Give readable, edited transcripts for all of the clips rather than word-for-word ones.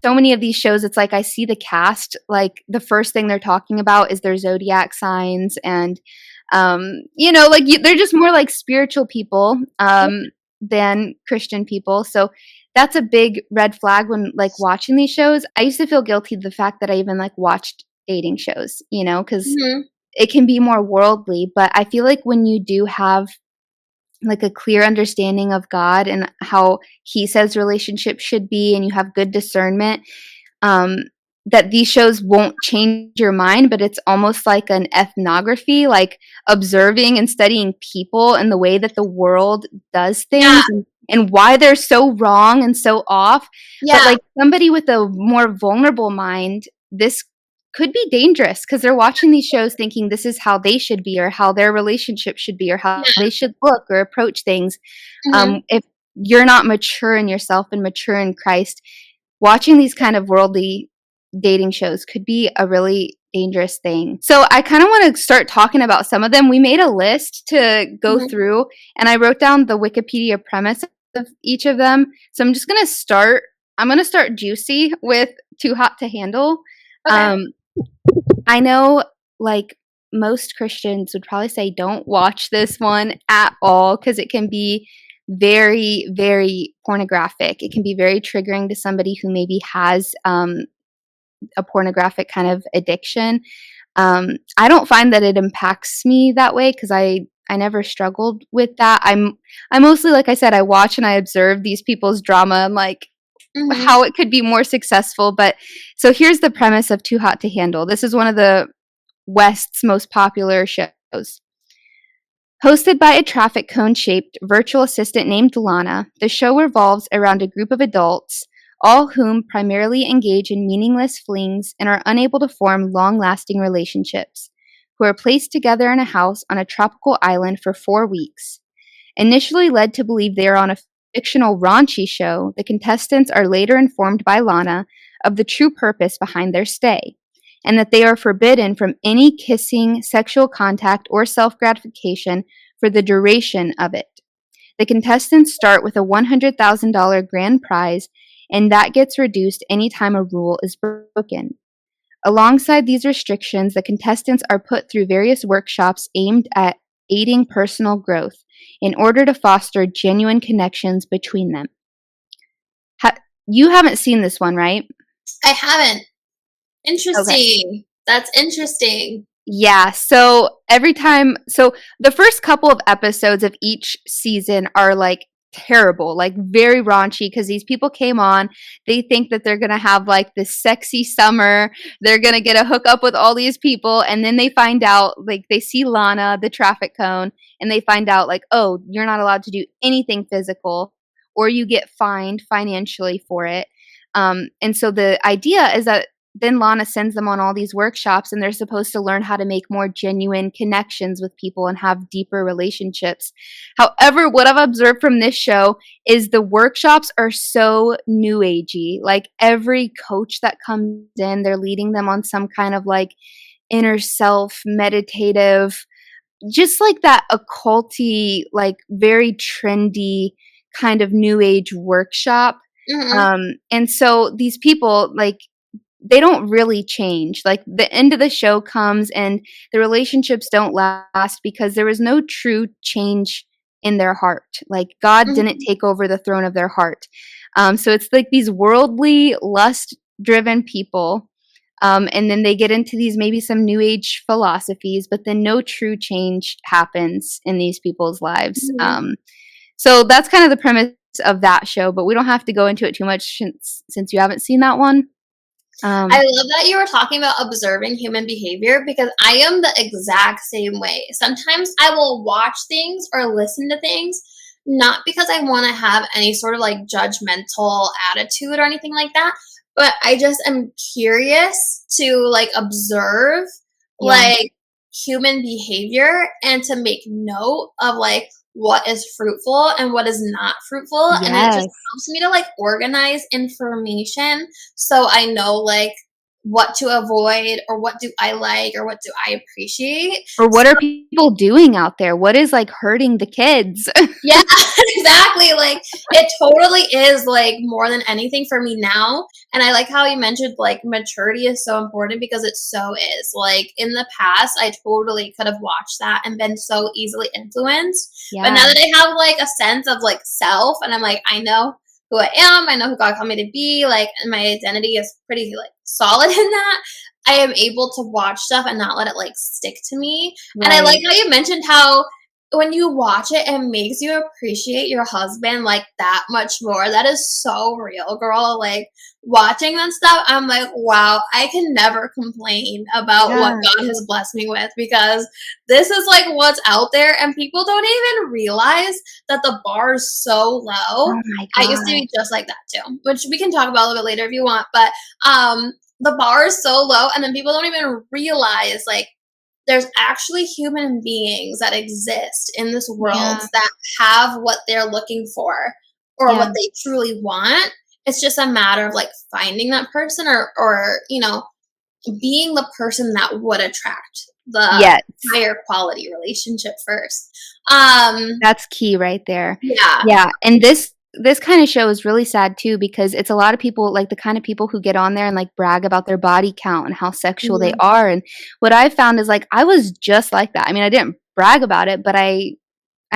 so many of these shows, it's like I see the cast, like the first thing they're talking about is their zodiac signs, and like they're just more like spiritual people than Christian people. So that's a big red flag when like watching these shows. I used to feel guilty the fact that I even like watched dating shows, because Mhm. it can be more worldly. But I feel like when you do have like a clear understanding of God and how He says relationships should be, and you have good discernment, um, that these shows won't change your mind, but it's almost like an ethnography, like observing and studying people and the way that the world does Yeah. things, and why they're so wrong and so off. But Yeah. like somebody with a more vulnerable mind, this could be dangerous because they're watching these shows thinking this is how they should be, or how their relationship should be, or how Yeah. they should look or approach things. Mhm. If you're not mature in yourself and mature in Christ, watching these kind of worldly dating shows could be a really dangerous thing. So I kind of want to start talking about some of them. We made a list to go Mhm. through, and I wrote down the Wikipedia premise of each of them. So I'm just going to start. I'm going to start juicy with Too Hot to Handle. Okay. I know, like, most Christians would probably say don't watch this one at all because it can be very, very pornographic. It can be very triggering to somebody who maybe has a pornographic kind of addiction. I don't find that it impacts me that way because I never struggled with that. I mostly, like I said, I watch and I observe these people's drama and like Mhm. how it could be more successful. But so here's the premise of Too Hot to Handle. This is one of the West's most popular shows. Hosted by a traffic cone shaped virtual assistant named Lana, the show revolves around a group of adults, all whom primarily engage in meaningless flings and are unable to form long lasting relationships, who are placed together in a house on a tropical island for 4 weeks. Initially led to believe they are on a fictional raunchy show, the contestants are later informed by Lana of the true purpose behind their stay, and that they are forbidden from any kissing, sexual contact, or self gratification for the duration of it. The contestants start with a $100,000 grand prize, and that gets reduced anytime a rule is broken. Alongside these restrictions, the contestants are put through various workshops aimed at aiding personal growth in order to foster genuine connections between them. You haven't seen this one, right? I haven't. Okay. Interesting. That's interesting. Yeah, so the first couple of episodes of each season are like terrible, like very raunchy because these people came on, they think that they're going to have like this sexy summer, they're going to get a hookup with all these people, and then they find out, like they see Lana, the traffic cone, and they find out like, "Oh, you're not allowed to do anything physical or you get fined financially for it." And so the idea is that then Lana sends them on all these workshops, and they're supposed to learn how to make more genuine connections with people and have deeper relationships. However, what I've observed from this show is the workshops are so new agey. Like every coach that comes in, they're leading them on some kind of like inner self meditative, just like that occulty, like very trendy kind of new age workshop. Mhm. And so these people, like, they don't really change. Like the end of the show comes and the relationships don't last because there was no true change in their heart. Like God didn't Mhm. take over the throne of their heart. So it's like these worldly, lust driven people. And then they get into these maybe some new age philosophies, but then no true change happens in these people's lives. Mhm. So that's kind of the premise of that show, but we don't have to go into it too much since you haven't seen that one. I love that you were talking about observing human behavior because I am the exact same way. Sometimes I will watch things or listen to things not because I want to have any sort of like judgmental attitude or anything like that, but I just am curious to like observe Yeah. like human behavior and to make note of like what is fruitful and what is not fruitful, and it just Yes. helps me to like organize information so I know like what to avoid or what do I like or what do I appreciate. Or So what are people doing out there? What is like hurting the kids? yeah, exactly. Like It totally is, like, more than anything for me now, and I like how you mentioned, like, maturity is so important because it so is. Like, in the past, I totally could have watched that and been so easily influenced, but now Yeah. that I have, like, a sense of, like, self and I'm like, I know who I am, I know who God called me to be, like, and my identity is pretty, like, solid in that, I am able to watch stuff and not let it, like, stick to me, and I like Right. how you mentioned how when you watch it, it makes you appreciate your husband, like, that much more. That is so real, girl. Like, watching that stuff, I'm like, "Wow, I can never complain about what Yeah. God has blessed me with because this is, like, what's out there, and people don't even realize that the bar is so low." Oh my I used to god. be just like that too, which we can talk about a little bit later if you want, but, the bar is so low, and then people don't even realize, like, there's actually human beings that exist in this world Yeah. that have what they're looking for or what Yeah. they truly want. It's just a matter of like finding that person or being the person that would attract the Yes. higher quality relationship first. Um That's key right there. yeah. Yeah, and this kinda show is really sad too because it's a lot of people, like, the kind of people who get on there and, like, brag about their body count and how sexual they Mhm. are, and what I've found is, like, I was just like that. I mean, I didn't brag about it, but I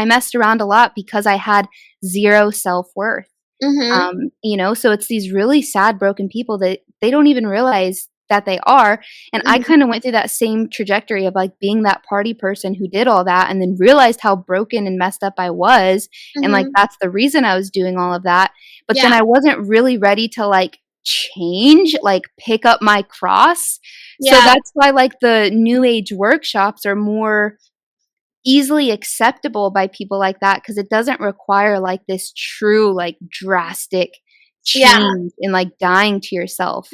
messed around a lot because I had 0 self-worth. Mhm. So it's these really sad, broken people that they don't even realize that they are. And I Mhm. kind of went through that same trajectory of like being that party person who did all that and then realized how broken and messed up I was. And like Mhm. that's the reason I was doing all of that. But then Yeah. I wasn't really ready to like change, like pick up my cross. So Yeah. that's why like the new age workshops are more easily acceptable by people like that because it doesn't require like this true like drastic Yeah. change in like dying to yourself.